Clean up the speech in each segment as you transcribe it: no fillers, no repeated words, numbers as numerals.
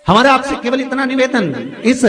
हमारा आपसे केवल इतना निवेदन, इस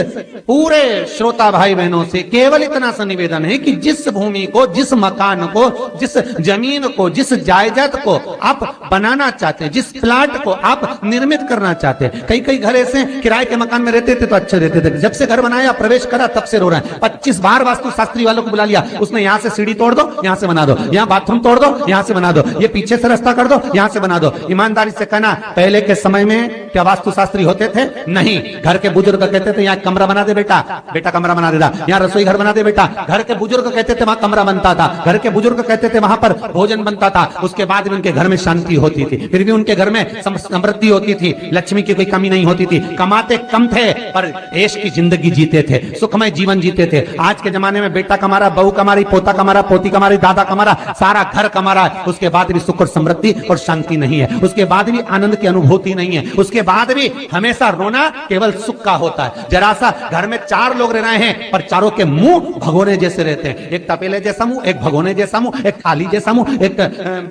पूरे श्रोता भाई बहनों से केवल इतना सा निवेदन है कि जिस भूमि को, जिस मकान को, जिस जमीन को, जिस जायदाद को आप बनाना चाहते हैं, जिस प्लाट को आप निर्मित करना चाहते हैं, कई कई घर ऐसे किराए के मकान में रहते थे तो अच्छे रहते थे, जब से घर बनाया प्रवेश करा तब से रो रहे हैं। 25 बार वास्तु शास्त्री वालों को बुला लिया, उसने यहाँ से सीढ़ी तोड़ दो, यहाँ से बना दो, यहाँ बाथरूम तोड़ दो, यहाँ से बना दो, ये पीछे से रास्ता कर दो, यहाँ से बना दो। ईमानदारी से कहना, पहले के समय में क्या वास्तु शास्त्री होते थे? नहीं। घर के बुजुर्ग कहते थे यहाँ कमरा बना दे बेटा, बेटा कमरा बना देता, यहाँ रसोई घर बना दे बेटा। घर के बुजुर्ग कहते थे वहां कमरा बनता था, घर के बुजुर्ग कहते थे वहां पर भोजन बनता था, उसके बाद भी उनके घर में शांति होती थी, फिर भी उनके घर में समृद्धि होती थी, लक्ष्मी की कोई कमी नहीं होती थी। कमाते कम थे पर ऐश की जिंदगी जीते थे, सुखमय जीवन जीते थे। आज के जमाने में बेटा कमा रहा, बहू कमा रही, पोता कमा रहा, पोती कमा रही, दादा कमा रहा, सारा घर कमा रहा है, उसके बाद भी सुख और समृद्धि और शांति नहीं है, उसके बाद भी आनंद की अनुभूति नहीं है, उसके बाद भी हमेशा रोना केवल सुख का होता है। जरा सा घर में 4 लोग रह रहे हैं पर चारों के मुंह भगोने जैसे रहते हैं, एक तपेले जैसा मुंह, एक भगोने जैसा मुंह, एक थाली जैसा मुंह, एक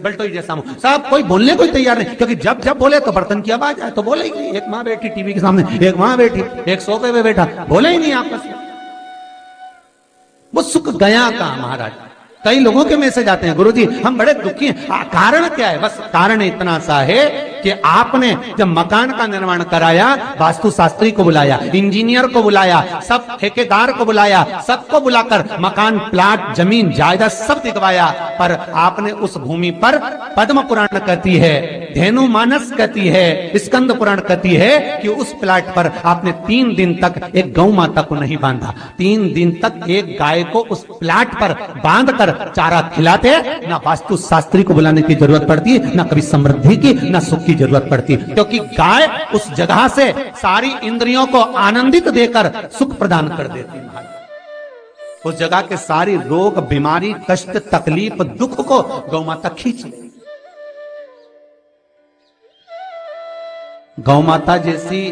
बल्टोई जैसा मुंह, सब कोई बोलने को तैयार नहीं, क्योंकि जब जब बोले तो बर्तन की आवाज आए तो बोलेगी। एक माँ बैठी टीवी के सामने, एक माँ बैठी, एक सोफे पे बैठा, बोले ही नहीं आपस में। वो सुख गया का महाराज। कई लोगों के मैसेज आते हैं, गुरुजी हम बड़े दुखी हैं, कारण क्या है? बस कारण इतना सा है कि आपने जब मकान का निर्माण कराया, वास्तु शास्त्री को बुलाया, इंजीनियर को बुलाया, सब ठेकेदार को बुलाया, सबको बुलाकर मकान, प्लाट, जमीन, जायदाद सब दिखवाया, पर आपने उस भूमि पर पद्म पुराण कहती है, धेनु मानस कहती है, स्कंद पुराण कहती है कि उस प्लाट पर आपने 3 दिन तक एक गौ माता को नहीं बांधा, 3 दिन तक एक गाय को उस प्लाट पर बांधकर चारा खिलाते, ना वास्तु शास्त्री को बुलाने की जरूरत पड़ती, ना कभी समृद्धि की, ना सुख की जरूरत पड़ती, क्योंकि गाय उस जगह से सारी इंद्रियों को आनंदित देकर सुख प्रदान कर देती है। उस जगह के सारी रोग, बीमारी, कष्ट, तकलीफ, दुख को गौ माता खींच ले। गौ माता जैसी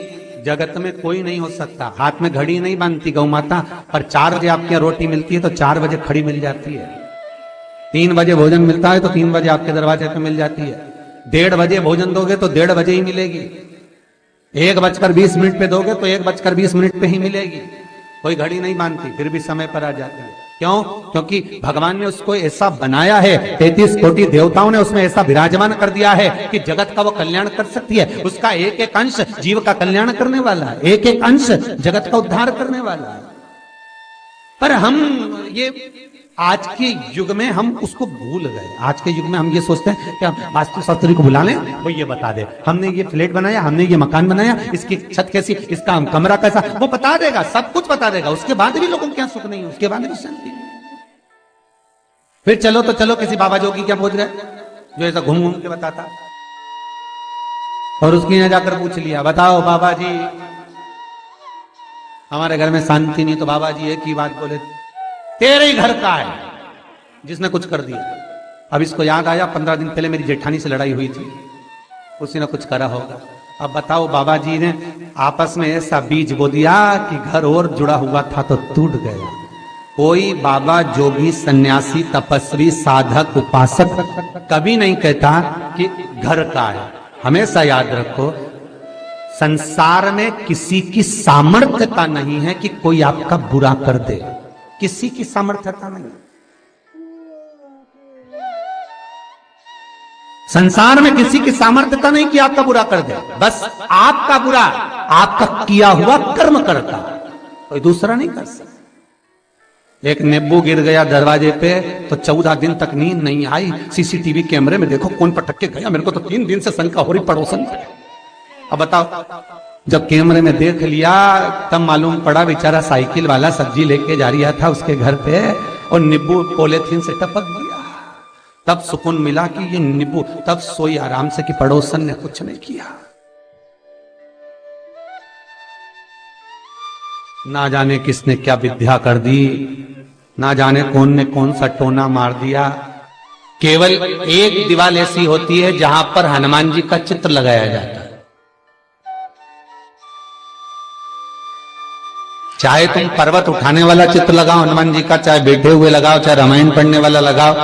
जगत में कोई नहीं हो सकता। हाथ में घड़ी नहीं बांधती गौ माता, पर 4 बजे आपके यहाँ रोटी मिलती है तो 4 बजे खड़ी मिल जाती है। 3 बजे भोजन मिलता है तो 3 बजे आपके दरवाजे पे मिल जाती है। 1:30 बजे भोजन दोगे तो 1:30 बजे ही मिलेगी। 1:20 पे दोगे तो 1:20 पे ही मिलेगी। कोई घड़ी नहीं बांधती, फिर भी समय पर आ जाती है। क्यों? क्योंकि भगवान ने उसको ऐसा बनाया है, 33 कोटि देवताओं ने उसमें ऐसा विराजमान कर दिया है कि जगत का वो कल्याण कर सकती है। उसका एक एक अंश जीव का कल्याण करने वाला है, एक एक अंश जगत का उद्धार करने वाला है। पर हम ये आज के युग में हम उसको भूल गए। आज के युग में हम ये सोचते हैं कि हम वास्तु शास्त्री को बुला लें, वो ये बता दे, हमने ये फ्लैट बनाया, हमने ये मकान बनाया, इसकी छत कैसी, इसका कमरा कैसा, वो बता देगा, सब कुछ बता देगा। उसके बाद भी लोगों को क्या सुख नहीं है, उसके बाद भी शांति नहीं। फिर चलो तो चलो किसी बाबा जोगी क्या पहुंच गए जो ऐसा घूम घूम के बताता, और उसके यहाँ जाकर पूछ लिया, बताओ बाबा जी हमारे घर में शांति नहीं, तो बाबा जी एक ही बात बोले, तेरे ही घर का है जिसने कुछ कर दिया। अब इसको याद आया 15 दिन पहले मेरी जेठानी से लड़ाई हुई थी, उसी ने कुछ करा होगा। अब बताओ बाबा जी ने आपस में ऐसा बीज बो दिया कि घर और जुड़ा हुआ था तो टूट गया। कोई बाबा जोगी सन्यासी तपस्वी साधक उपासक कभी नहीं कहता कि घर का है। हमेशा याद रखो, संसार में किसी की सामर्थ्यता नहीं है कि कोई आपका बुरा कर दे, किसी की सामर्थ्यता नहीं। संसार में किसी की सामर्थ्यता नहीं कि आपका बुरा कर दे, बस आपका बुरा आपका किया हुआ कर्म करता, कोई दूसरा नहीं कर सकता। एक नींबू गिर गया दरवाजे पे तो 14 दिन तक नींद नहीं आई। सीसीटीवी कैमरे में देखो कौन पटक के गया, मेरे को तो 3 दिन से शंका हो रही पड़ोसन पे। अब बताओ, जब कैमरे में देख लिया तब मालूम पड़ा बेचारा साइकिल वाला सब्जी लेके जा रहा था उसके घर पे और नींबू पॉलिथीन से टपक गया। तब सुकून मिला कि ये नींबू, तब सोई आराम से कि पड़ोसन ने कुछ नहीं किया। ना जाने किसने क्या विद्या कर दी, ना जाने कौन ने कौन सा टोना मार दिया। केवल एक दीवार ऐसी होती है जहां पर हनुमान जी का चित्र लगाया जाता है। चाहे तुम पर्वत उठाने वाला चित्र लगाओ हनुमान जी का, चाहे बैठे हुए लगाओ, चाहे रामायण पढ़ने वाला लगाओ,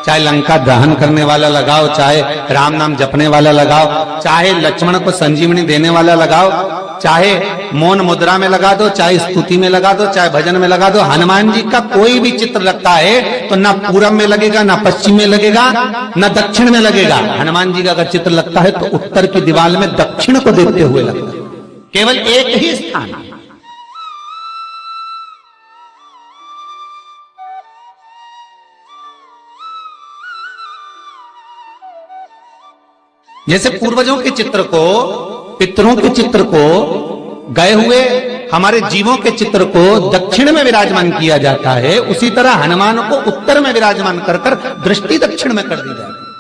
चाहे लंका दहन करने वाला लगाओ, चाहे राम नाम जपने वाला लगाओ, चाहे लक्ष्मण को संजीवनी देने वाला लगाओ, चाहे मौन मुद्रा में लगा दो, चाहे स्तुति में लगा दो, चाहे भजन में लगा दो, हनुमान जी का कोई भी चित्र लगता है तो ना पूरब में लगेगा, ना पश्चिम में लगेगा, ना दक्षिण में लगेगा। हनुमान जी का अगर चित्र लगता है तो उत्तर की दीवार में दक्षिण को देखते हुए लगता है, केवल एक ही स्थान। जैसे पूर्वजों के चित्र को, पितरों के चित्र को, गए हुए हमारे जीवों के चित्र को दक्षिण में विराजमान किया जाता है, उसी तरह हनुमान को उत्तर में विराजमान कर कर दृष्टि दक्षिण में कर दी जाती है।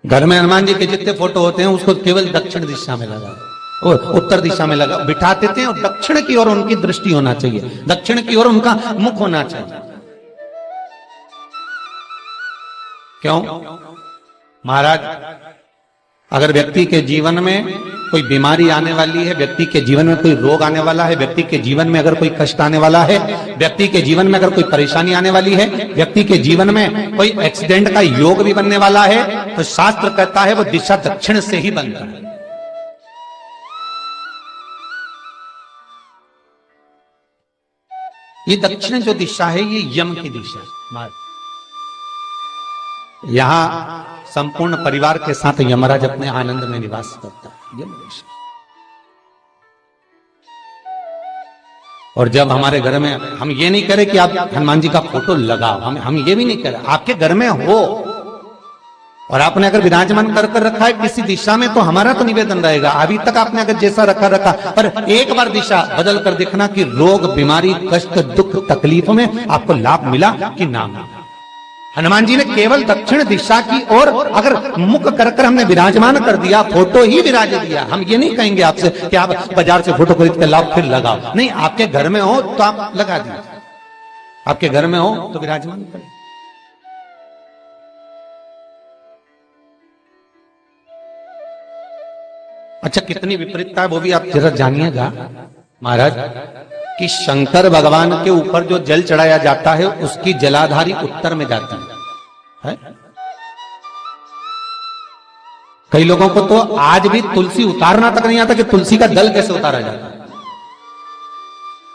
घर में हनुमान जी के जितने फोटो होते हैं उसको केवल दक्षिण दिशा में लगा और उत्तर दिशा में लगा बिठा देते हैं, और दक्षिण की ओर उनकी दृष्टि होना चाहिए, दक्षिण की ओर उनका मुख होना चाहिए। क्यों? महाराज, अगर व्यक्ति के जीवन में कोई बीमारी आने वाली है, व्यक्ति के जीवन में कोई रोग आने वाला है, व्यक्ति के जीवन में अगर कोई कष्ट आने वाला है, व्यक्ति के जीवन में अगर कोई परेशानी आने वाली है, व्यक्ति के जीवन में कोई एक्सीडेंट का योग भी बनने वाला है, तो शास्त्र कहता है वो दिशा दक्षिण से ही बनता है। ये दक्षिण जो दिशा है ये यम की दिशा है। यहां संपूर्ण परिवार के साथ यमराज अपने आनंद में निवास करता है। और जब हमारे घर में, हम ये नहीं करें कि आप हनुमान जी का फोटो लगाओ, हम ये भी नहीं करें, आपके घर में हो और आपने अगर विराजमान कर रखा है किसी दिशा में, तो हमारा तो निवेदन रहेगा, अभी तक आपने अगर जैसा रखा पर एक बार दिशा बदल कर देखना कि रोग, बीमारी, कष्ट, दुख, तकलीफ में आपको लाभ मिला कि ना मिला। हनुमान जी ने केवल दक्षिण दिशा की ओर अगर मुख कर हमने विराजमान कर दिया, फोटो ही विराज दिया। हम ये नहीं कहेंगे आपसे कि आप बाजार से फोटो खरीद कर लाओ फिर लगाओ, नहीं, आपके घर में हो तो आप लगा दीजिए, आपके घर में हो तो विराजमान करें। अच्छा, कितनी विपरीतता है वो भी आप जरा जानिएगा महाराज, कि शंकर भगवान के ऊपर जो जल चढ़ाया जाता है उसकी जलाधारी उत्तर में जाती है। कई लोगों को तो आज भी तुलसी उतारना तक नहीं आता कि तुलसी का दल कैसे उतारा जाता है।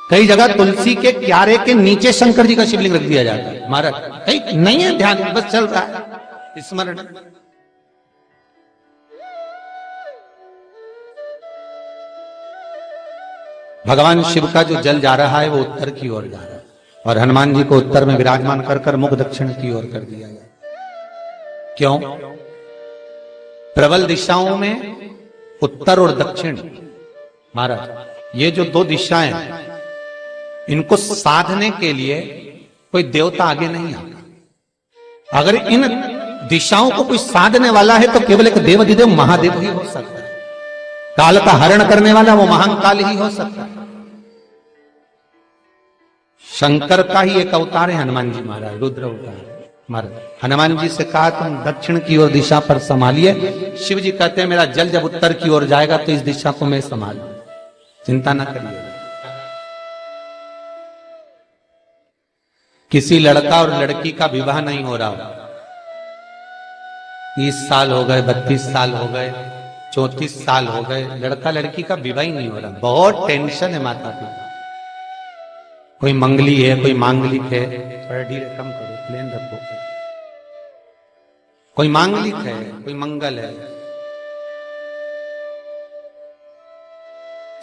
कई जगह तुलसी के क्यारे के नीचे शंकर जी का शिवलिंग रख दिया जाता है। महाराज कहीं नहीं है ध्यान, बस चल रहा है स्मरण। भगवान शिव का जो जल जा रहा है वो उत्तर की ओर जा रहा है, और हनुमान जी को उत्तर में विराजमान कर कर मुख दक्षिण की ओर कर दिया गया। क्यों? प्रबल दिशाओं में उत्तर और दक्षिण, महाराज ये जो दो दिशाएं, इनको साधने के लिए कोई देवता आगे नहीं आता। अगर इन दिशाओं को कोई साधने वाला है तो केवल एक देवाधिदेव महादेव ही हो सकता है। काल का हरण करने वाला वो महाकाल ही हो सकता है। शंकर का ही एक अवतार है हनुमान जी महाराज, रुद्र अवतार महाराज। हनुमान जी से कहा तुम दक्षिण की ओर दिशा पर संभालिए, शिव जी कहते हैं मेरा जल जब उत्तर की ओर जाएगा तो इस दिशा को मैं संभालूं, चिंता ना करिए। किसी लड़का और लड़की का विवाह नहीं हो रहा, 30 साल हो गए, 32 साल हो गए, 34 साल हो गए, लड़का लड़की का विवाह ही नहीं हो रहा। बहुत टेंशन है माता पिता। कोई मंगली है, कोई मांगलिक है, थोड़ा धीरे कम करो, प्लेन रखो। कोई मांगलिक है, कोई मंगल है,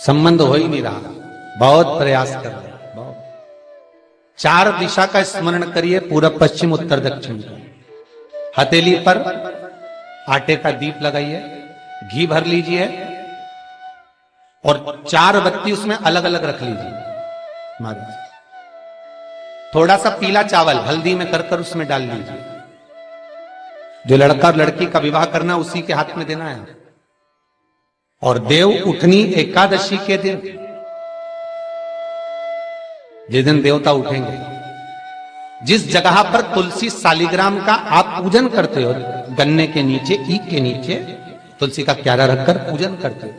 संबंध हो ही नहीं रहा। बहुत प्रयास कर रहे, बहुत। 4 दिशा का स्मरण करिए, पूरब, पश्चिम, उत्तर, दक्षिण का। हथेली पर आटे का दीप लगाइए, घी भर लीजिए और 4 बत्ती उसमें अलग अलग रख लीजिए महाराज। थोड़ा सा पीला चावल हल्दी में कर उसमें डाल लीजिए। जो लड़का और लड़की का विवाह करना उसी के हाथ में देना है। और देव उठनी एकादशी के दिन, जिस दिन देवता उठेंगे, जिस जगह पर तुलसी सालिग्राम का आप पूजन करते हो, गन्ने के नीचे, ईख के नीचे तुलसी का क्यारा रखकर पूजन करते हो,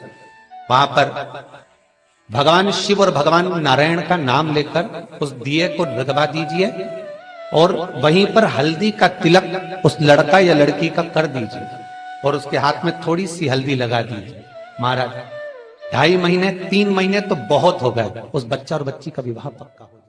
वहां पर भगवान शिव और भगवान नारायण का नाम लेकर उस दिए को लगवा दीजिए और वहीं पर हल्दी का तिलक उस लड़का या लड़की का कर दीजिए। और उसके हाथ में थोड़ी सी हल्दी लगा दीजिए। महाराज 2.5 महीने 3 महीने तो बहुत हो गए, उस बच्चा और बच्ची का विवाह पक्का हो।